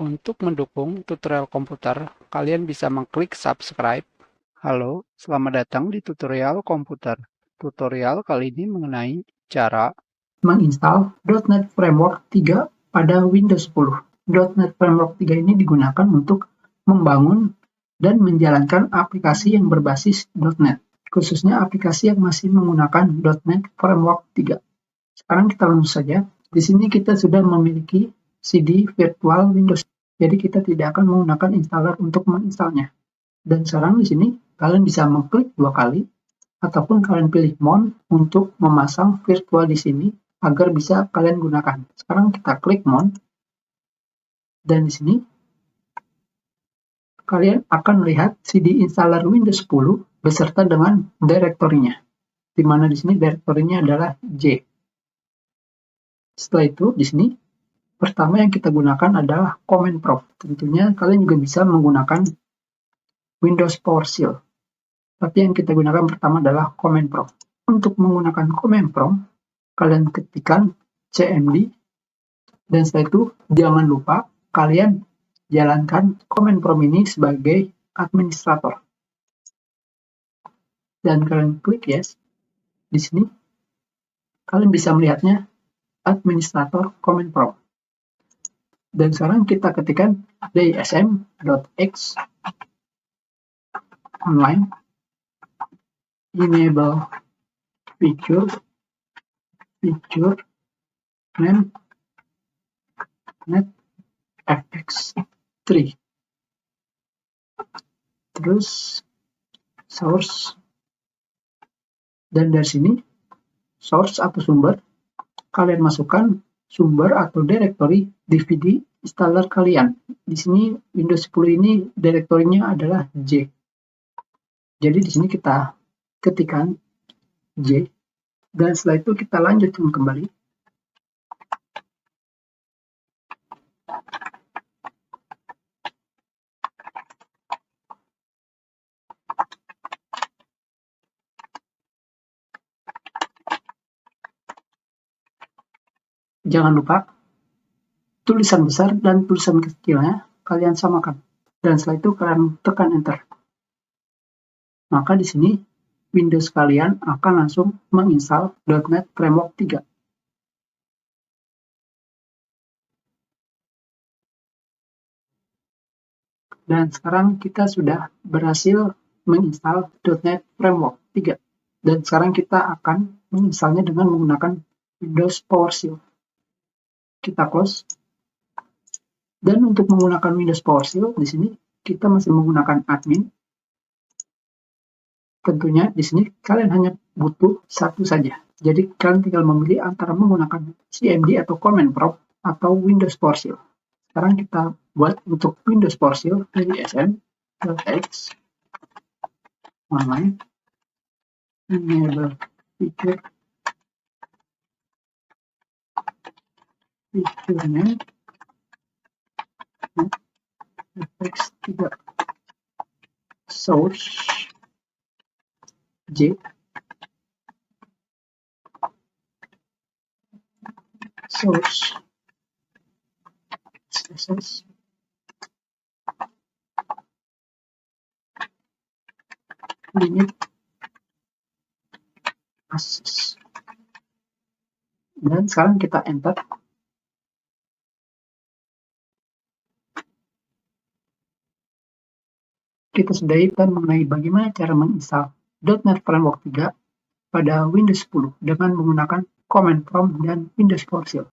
Untuk mendukung tutorial komputer, kalian bisa mengklik subscribe. Halo, selamat datang di tutorial komputer. Tutorial kali ini mengenai cara menginstal .NET Framework 3 pada Windows 10. .NET Framework 3 ini digunakan untuk membangun dan menjalankan aplikasi yang berbasis .NET, khususnya aplikasi yang masih menggunakan .NET Framework 3. Sekarang kita langsung saja. Di sini kita sudah memiliki CD virtual Windows, jadi kita tidak akan menggunakan installer untuk menginstalnya. Dan sekarang di sini kalian bisa mengklik 2 kali, ataupun kalian pilih Mount untuk memasang virtual di sini agar bisa kalian gunakan. Sekarang kita klik Mount, dan di sini kalian akan melihat CD installer Windows 10 beserta dengan direktorinya, di mana di sini direktorinya adalah J. Setelah itu, di sini pertama yang kita gunakan adalah Command Prompt. Tentunya kalian juga bisa menggunakan Windows PowerShell, tapi yang kita gunakan pertama adalah Command Prompt. Untuk menggunakan Command Prompt, kalian ketikkan cmd, dan setelah itu jangan lupa kalian jalankan Command Prompt ini sebagai administrator. Dan kalian klik yes. Di sini kalian bisa melihatnya administrator Command Prompt. Dan sekarang kita ketikkan dsm.x online enable feature name net fx3, terus source, dan dari sini source atau sumber kalian masukkan sumber atau directory DVD installer kalian. Di sini Windows 10 ini direktorinya adalah J. Jadi di sini kita ketikkan J, dan setelah itu kita lanjutkan kembali. Jangan lupa tulisan besar dan tulisan kecilnya kalian samakan, dan setelah itu kalian tekan enter. Maka di sini Windows kalian akan langsung menginstal .NET Framework 3. Dan sekarang kita sudah berhasil menginstal .NET Framework 3. Dan sekarang kita akan menginstalnya dengan menggunakan Windows PowerShell. Kita close. Dan untuk menggunakan Windows PowerShell, di sini kita masih menggunakan admin. Tentunya di sini kalian hanya butuh satu saja. Jadi kalian tinggal memilih antara menggunakan cmd atau Command Prompt atau Windows PowerShell. Sekarang kita buat untuk Windows PowerShell dsm.x online enable feature name fx3 source J, source CSS, limit access, dan sekarang kita enter. Kita sudahi dan mengenai bagaimana cara menginstal .NET Framework 3 pada Windows 10 dengan menggunakan Command Prompt dan Windows PowerShell.